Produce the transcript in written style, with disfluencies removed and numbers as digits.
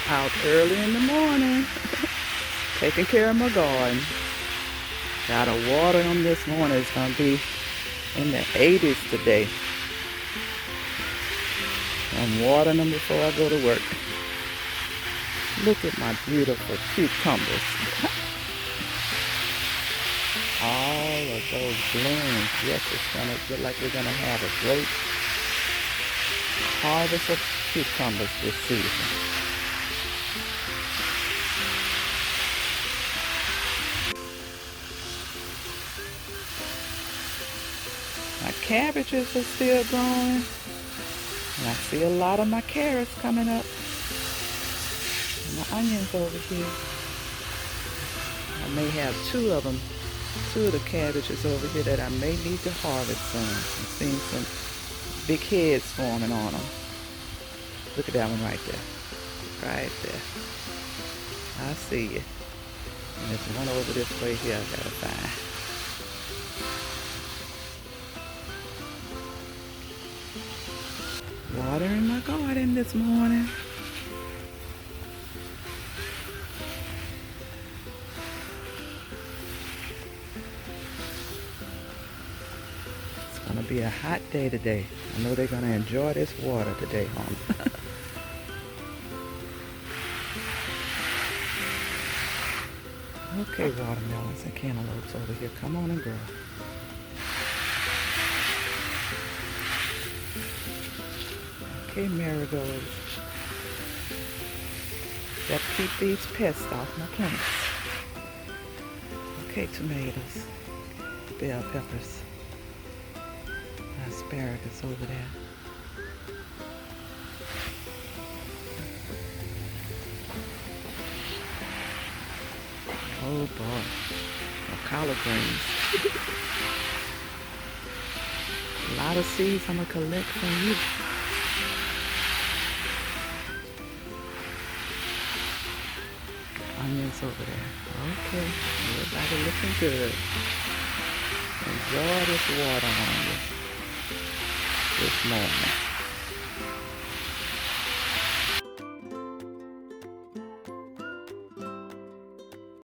Out early in the morning, taking care of my garden. Gotta water them this morning. It's gonna be in the 80s today. I'm watering them before I go to work. Look at my beautiful cucumbers. All of those blooms. Yes, it's gonna look like we're gonna have a great harvest of cucumbers this season. My cabbages are still growing. And I see a lot of my carrots coming up. And my onions over here. I may have two of the cabbages over here that I may need to harvest soon. I'm seeing some big heads forming on them. Look at that one right there. Right there. I see you. And there's one over this way here I gotta find. Watering my garden this morning. It's gonna be a hot day today. I know they're gonna enjoy this water today, home. Okay, watermelons and cantaloupes over here. Come on and grow. Okay, marigolds. Got to keep these pests off my plants. Okay, tomatoes, bell peppers, asparagus over there. Oh boy, collard greens. A lot of seeds I'm gonna collect from you. Onions over there. Okay, everybody looking good. Enjoy this water on you this morning.